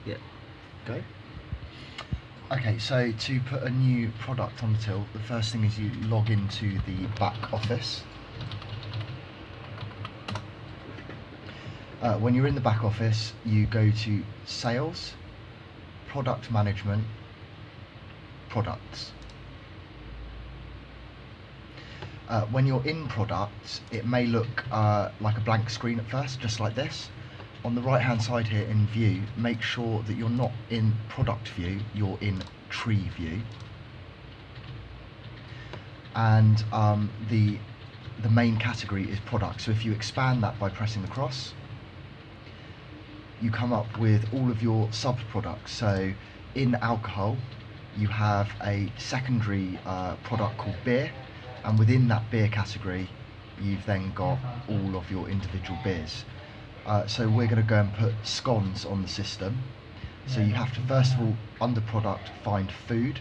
Yeah. Go. Okay, so to put a new product on the till, the first thing is you log into the back office. When you're in the back office, you go to Sales, Product Management, Products. When you're in Products, it may look like a blank screen at first, just like this. On the right hand side here in View, make sure that you're not in Product View, you're in Tree View. And the main category is Product. So if you expand that by pressing the cross, you come up with all of your sub-products. So in alcohol, you have a secondary product called beer, and within that beer category, you've then got all of your individual beers. So we're going to go and put scones on the system. So you have to first of all, under product, find food.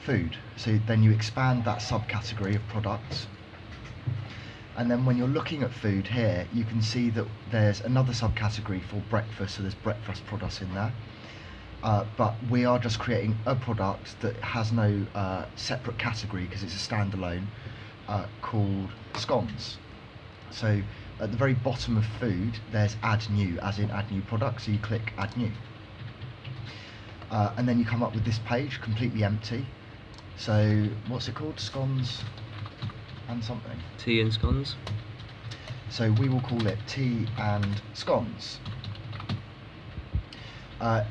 Food. So then you expand that subcategory of products. And then when you're looking at food here, you can see that there's another subcategory for breakfast, so there's breakfast products in there. But we are just creating a product that has no separate category because it's a standalone, called scones. So at the very bottom of food, there's add new, as in add new product, so you click add new. And then you come up with this page, completely empty. So what's it called? Scones and something. Tea and scones. So we will call it tea and scones.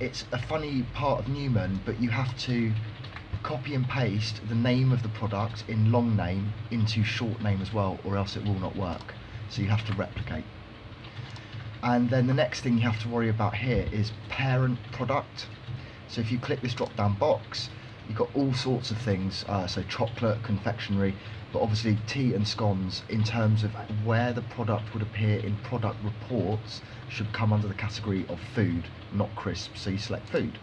It's a funny part of Newman, but you have to copy and paste the name of the product in long name into short name as well, or else it will not work. So you have to replicate. And then the next thing you have to worry about here is parent product. So if you click this drop down box, you've got all sorts of things, so chocolate, confectionery, but obviously tea and scones, in terms of where the product would appear in product reports, should come under the category of food, not crisps, so you select food.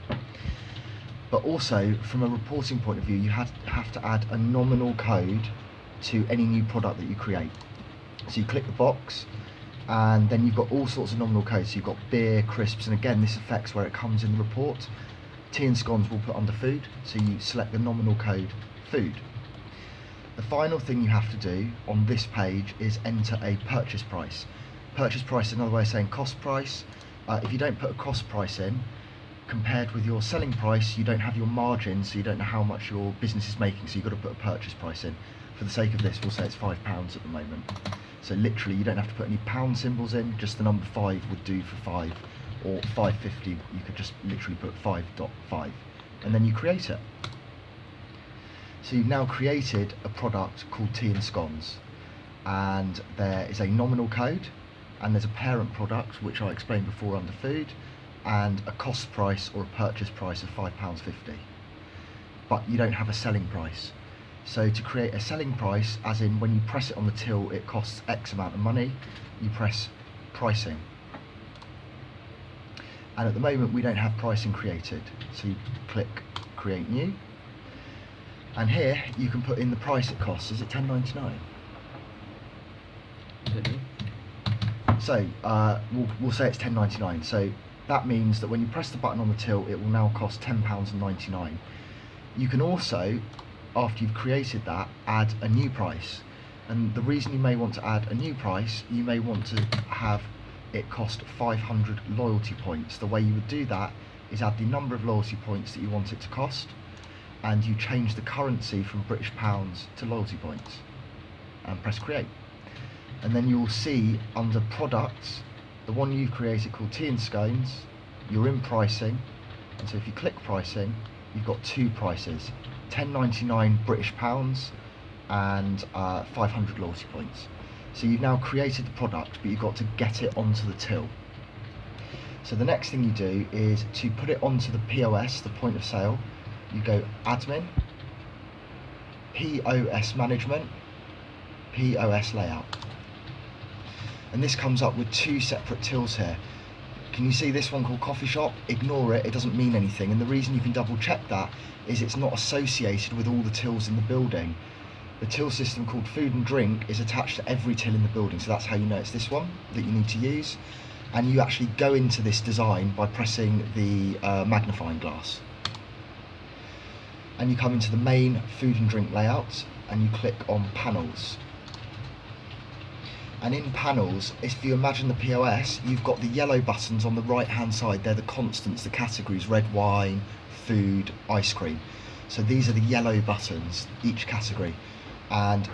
But also, from a reporting point of view, you have to add a nominal code to any new product that you create. So you click the box, and then you've got all sorts of nominal codes. So you've got beer, crisps, and again, this affects where it comes in the report. Tea and scones will put under food, so you select the nominal code food. The final thing you have to do on this page is enter a purchase price. Purchase price is another way of saying cost price. If you don't put a cost price in, compared with your selling price, you don't have your margin, so you don't know how much your business is making, so you've got to put a purchase price in. For the sake of this, we'll say it's £5 at the moment. So literally, you don't have to put any pound symbols in, just the number 5 would do for 5, or 550, you could just literally put 5.5, and then you create it. So you've now created a product called tea and scones, and there is a nominal code, and there's a parent product, which I explained before under food, and a cost price or a purchase price of £5.50. But you don't have a selling price. So to create a selling price, as in when you press it on the till, it costs X amount of money, you press pricing. And at the moment, we don't have pricing created. So you click create new. And here you can put in the price it costs. Is it £10.99? So we'll say it's £10.99. So that means that when you press the button on the till, it will now cost £10.99. You can also, after you've created that, add a new price. And the reason you may want to add a new price, you may want to have it cost 500 loyalty points. The way you would do that is add the number of loyalty points that you want it to cost, and you change the currency from British pounds to loyalty points, and press create. And then you'll see under products, the one you've created called tea and scones, you're in pricing, and so if you click pricing, you've got two prices, £10.99 British pounds and 500 loyalty points. So you've now created the product, but you've got to get it onto the till. So the next thing you do is to put it onto the POS, the point of sale. You go admin, POS management, POS layout. And this comes up with two separate tills here. Can you see this one called coffee shop? Ignore it, it doesn't mean anything. And the reason you can double check that is it's not associated with all the tills in the building. The till system called food and drink is attached to every till in the building, so that's how you know it's this one that you need to use. And you actually go into this design by pressing the magnifying glass. And you come into the main food and drink layout and you click on panels. And in panels, if you imagine the POS, you've got the yellow buttons on the right hand side. They're the constants, the categories: red wine, food, ice cream. So these are the yellow buttons, each category. And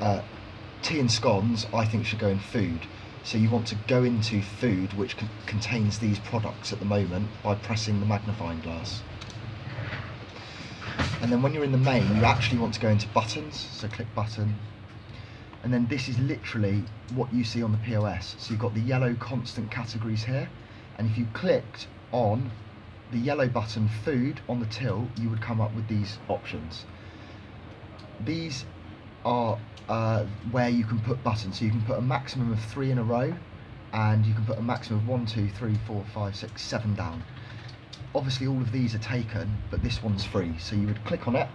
tea and scones, I think, should go in food. So you want to go into food, which contains these products at the moment, by pressing the magnifying glass. And then when you're in the main, you actually want to go into buttons, so click button. And then this is literally what you see on the POS. So you've got the yellow constant categories here, and if you clicked on the yellow button food on the till, you would come up with these options. These are where you can put buttons. So you can put a maximum of 3 in a row, and you can put a maximum of 1, 2, 3, 4, 5, 6, 7 down. Obviously all of these are taken, but this one's free. So you would click on it,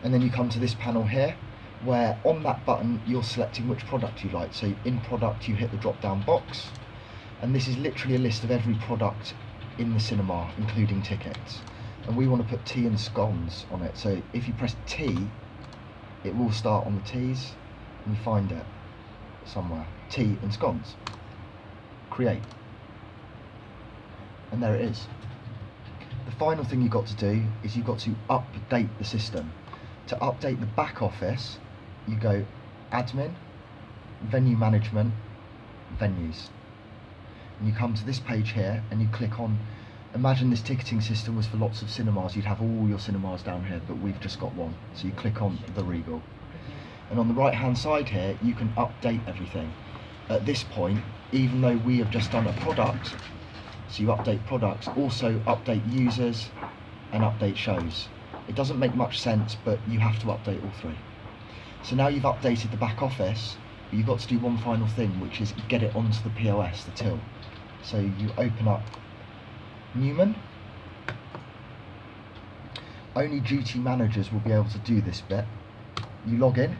and then you come to this panel here, where on that button you're selecting which product you like. So in product you hit the drop down box, and this is literally a list of every product in the cinema, including tickets. And we want to put tea and scones on it. So if you press tea, it will start on the teas, and you find it somewhere. Tea and scones. Create. And there it is. The final thing you've got to do is you've got to update the system. To update the back office, you go admin, venue management, venues. And you come to this page here and you click on, imagine this ticketing system was for lots of cinemas, you'd have all your cinemas down here, but we've just got one. So you click on the Regal. And on the right hand side here, you can update everything. At this point, even though we have just done a product, so you update products, also update users and update shows. It doesn't make much sense, but you have to update all three. So now you've updated the back office, but you've got to do one final thing, which is get it onto the POS, the till. So you open up Newman. Only duty managers will be able to do this bit. You log in.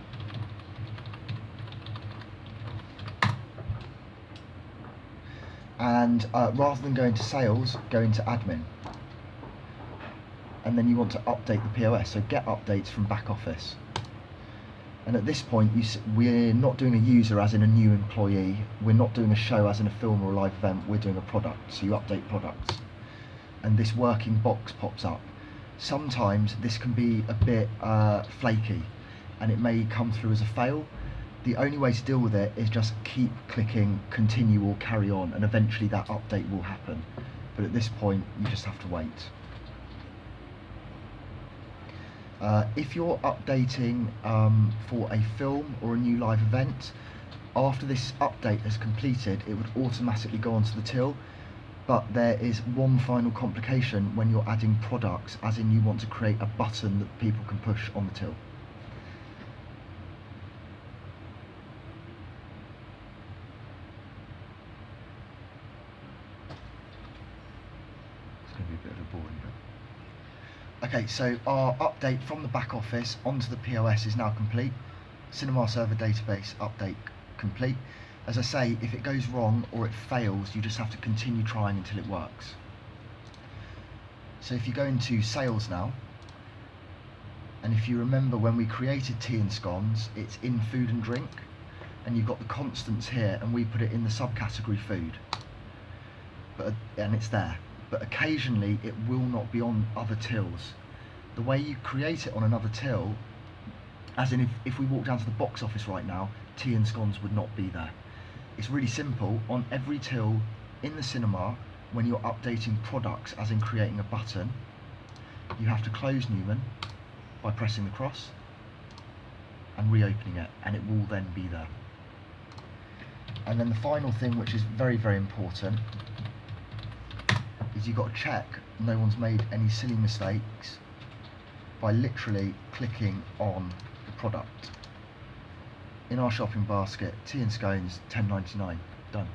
And rather than going to sales, go into admin. And then you want to update the POS, so get updates from back office. And at this point, we're not doing a user as in a new employee, we're not doing a show as in a film or a live event, we're doing a product, so you update products. And this working box pops up. Sometimes this can be a bit flaky, and it may come through as a fail. The only way to deal with it is just keep clicking continue or carry on, and eventually that update will happen. But at this point, you just have to wait. If you're updating for a film or a new live event, after this update has completed, it would automatically go onto the till. But there is one final complication when you're adding products, as in you want to create a button that people can push on the till. It's going to be a bit of a boring bit. Okay, so our update from the back office onto the POS is now complete. Cinema server database update complete. As I say, if it goes wrong or it fails, you just have to continue trying until it works. So if you go into sales now, and if you remember when we created tea and scones, it's in food and drink, and you've got the constants here, and we put it in the subcategory food. And it's there. But occasionally it will not be on other tills. The way you create it on another till, as in if we walk down to the box office right now, tea and scones would not be there. It's really simple. On every till in the cinema, when you're updating products, as in creating a button, you have to close Newman by pressing the cross and reopening it, and it will then be there. And then the final thing, which is very, very important, is you've got to check no one's made any silly mistakes by literally clicking on the product. In our shopping basket, tea and scones, £10.99, done.